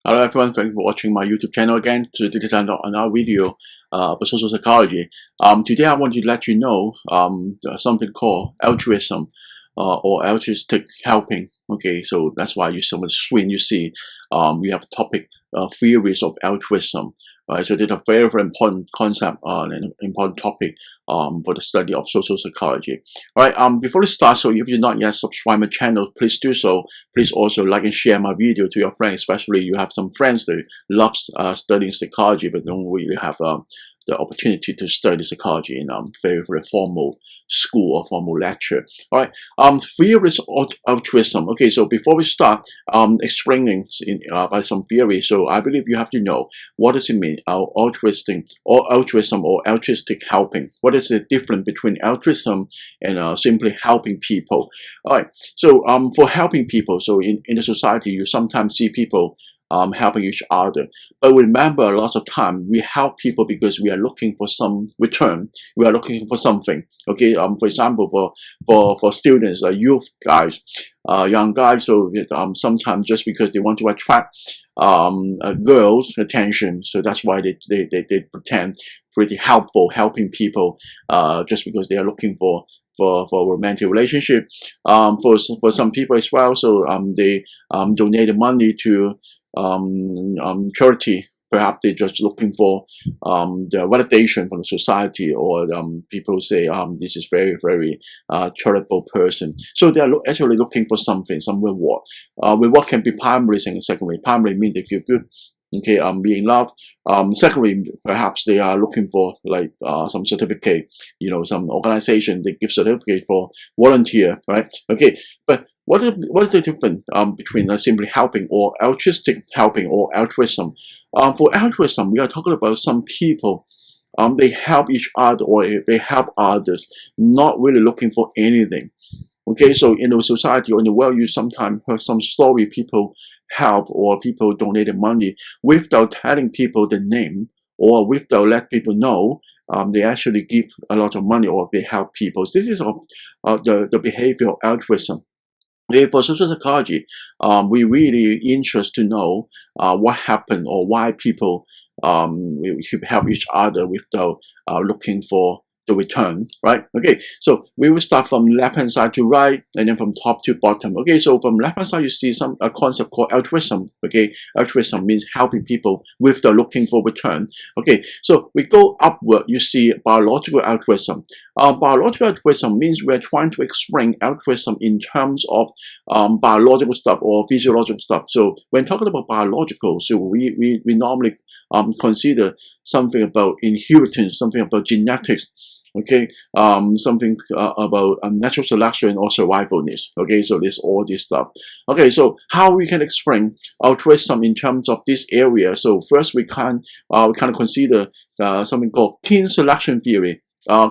Hello everyone, thank you for watching my YouTube channel again. Today is another video about social psychology. Today I want to let you know something called altruism or altruistic helping. Okay, so that's why you see on the screen you see we have a topic theories of altruism. Right, so this is a very important concept and an important topic for the study of social psychology. All right, before we start, so if you're not yet subscribed my channel, please do so. Please also like and share my video to your friends, especially you have some friends that love studying psychology but don't really have the opportunity to study psychology in very formal school or formal lecture. All right, theories of altruism. Okay, so before we start explaining by some theory, so I believe you have to know what does it mean, altruism or altruistic helping. What is the difference between altruism and simply helping people? All right, so for helping people, so in the society, you sometimes see people helping each other. But remember, a lot of time we help people because we are looking for some return. We are looking for something. Okay, for example, for students, youth guys, young guys, so sometimes just because they want to attract girls' attention, so that's why they pretend pretty helpful, helping people, just because they are looking for romantic relationship. For some people as well, so they donate money to charity. Perhaps they're just looking for the validation from the society, or people say this is very charitable person. So they are actually looking for something, some reward. Reward can be primary and secondary. Primary means they feel good. Okay, being loved. Secondly, perhaps they are looking for like some certificate. You know, some organization they give certificate for volunteer, right? Okay, but what is the difference between simply helping or altruistic helping or altruism? For altruism, we are talking about some people. They help each other or they help others, not really looking for anything. Okay, so in the society or in the world, you sometimes heard some story people help or people donated money without telling people the name or without let people know. They actually give a lot of money or they help people. This is the behavior of altruism. For social psychology, we really interested to know what happened or why people we help each other without looking for the return, right? Okay, so we will start from left hand side to right and then from top to bottom. Okay, so from left hand side you see some a concept called altruism. Okay, altruism means helping people without looking for return. Okay, so we go upward, you see biological altruism. Biological altruism means we're trying to explain altruism in terms of biological stuff or physiological stuff. So when talking about biological, so we normally consider something about inheritance, something about genetics. Okay, something about natural selection or survivalness. Okay, so this all this stuff. Okay, so how we can explain altruism in terms of this area? So first we can consider something called kin selection theory.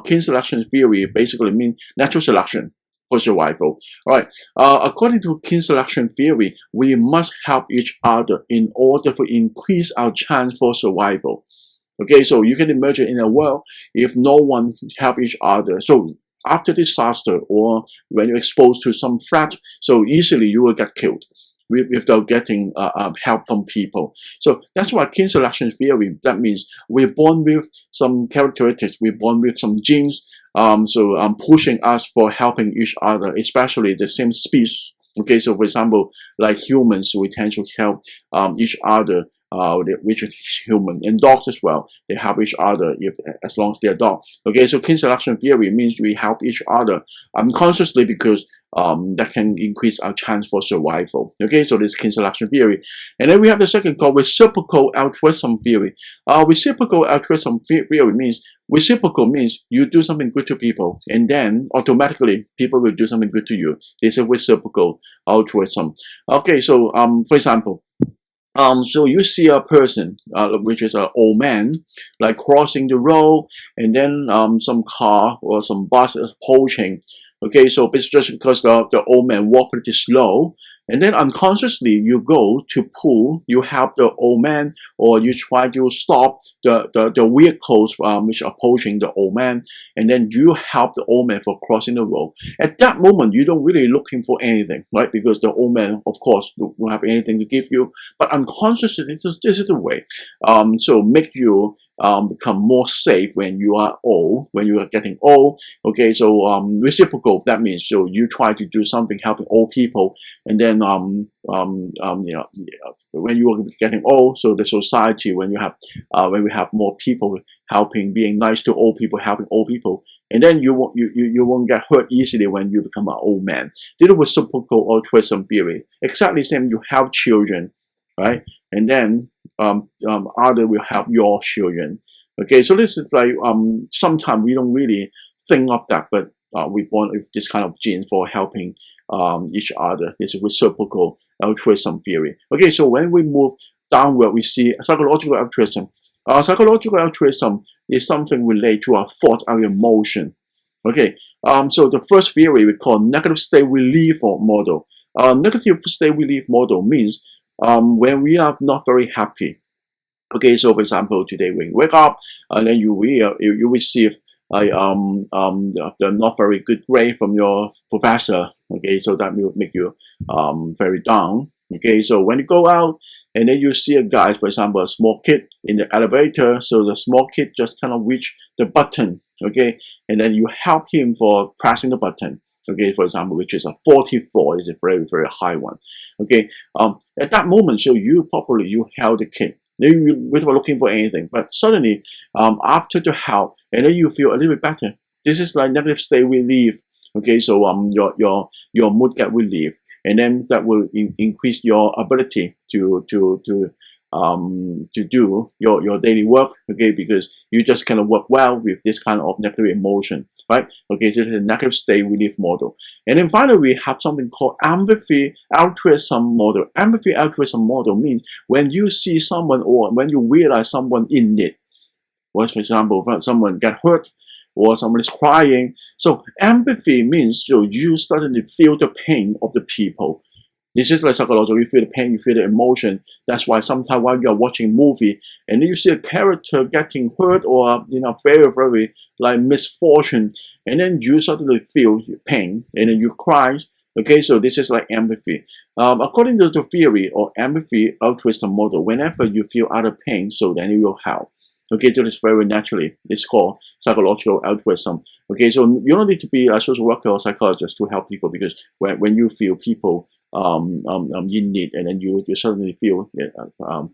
Kin selection theory basically means natural selection for survival. All right. According to kin selection theory, we must help each other in order to increase our chance for survival. Okay, so you can imagine in a world if no one help each other. So after disaster or when you're exposed to some threat, so easily you will get killed without getting help from people. So that's why kin selection theory, that means we're born with some characteristics, we're born with some genes, pushing us for helping each other, especially the same species. Okay, so for example, like humans, we tend to help each other, which is human, and dogs as well. They help each other as long as they're dog. Okay, so kin selection theory means we help each other unconsciously because that can increase our chance for survival. Okay, so this is kin selection theory. And then we have the second called reciprocal altruism theory. Reciprocal altruism theory means you do something good to people and then automatically people will do something good to you. This is reciprocal altruism. Okay, so for example, so you see a person, which is an old man, like crossing the road, and then some car or some bus is approaching. Okay, so it's just because the old man walked pretty slow, And then unconsciously, you go to pull, you help the old man, or you try to stop the vehicles which are approaching the old man, and then you help the old man for crossing the road. At that moment, you don't really looking for anything, right? Because the old man, of course, don't have anything to give you. But unconsciously, this is the way. So make you become more safe when you are old, when you are getting old. Okay, so reciprocal, that means so you try to do something helping old people, and then when you are getting old, so the society, when we have more people helping, being nice to old people, helping old people, and then you won't get hurt easily when you become an old man. This is reciprocal altruism theory. Exactly same, you help children, right? And then other will help your children. Okay, so this is like sometimes we don't really think of that, but we born with this kind of gene for helping each other. This is reciprocal altruism theory. Okay, so when we move downward, we see psychological altruism. Psychological altruism is something related to our thought, our emotion. Okay, so the first theory we call negative state relief model. Negative state relief model means when we are not very happy. Okay, so for example, today when you wake up and then you receive the not very good grade from your professor. Okay, so that will make you very down. Okay, so when you go out and then you see a guy, for example, a small kid in the elevator, so the small kid just kind of reach the button. Okay, and then you help him for pressing the button. Okay, for example, which is a 44, is a very, very high one. Okay, at that moment, so you held the kid. You without looking for anything, but suddenly, after the help, and then you feel a little bit better. This is like negative state relief. Okay, so your mood get relief, and then that will increase your ability to do your daily work. Okay, because you just kind of work well with this kind of negative emotion, right? Okay, so this is a negative state relief model. And then finally, we have something called empathy altruism model. Empathy altruism model means when you see someone or when you realize someone in need, or for example, someone get hurt or someone is crying. So empathy means you suddenly feel the pain of the people. This is like psychological. You feel the pain, you feel the emotion. That's why sometimes while you are watching a movie and then you see a character getting hurt or very, very like misfortune, and then you suddenly feel pain and then you cry. Okay, so this is like empathy. According to the theory or empathy altruism model, whenever you feel other pain, so then you will help. Okay, so it's very naturally. It's called psychological altruism. Okay, so you don't need to be a social worker or psychologist to help people, because when you feel people in need, and then you suddenly feel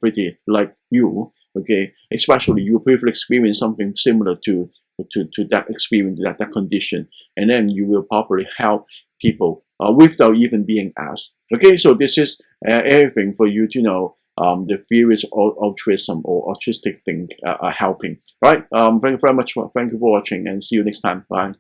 pretty like you. Okay, especially you previously experienced something similar to that experience, that condition, and then you will probably help people without even being asked. Okay, so this is everything for you to know. The theories of altruism or altruistic thing are helping. Right? Thank you very much. Thank you for watching, and see you next time. Bye.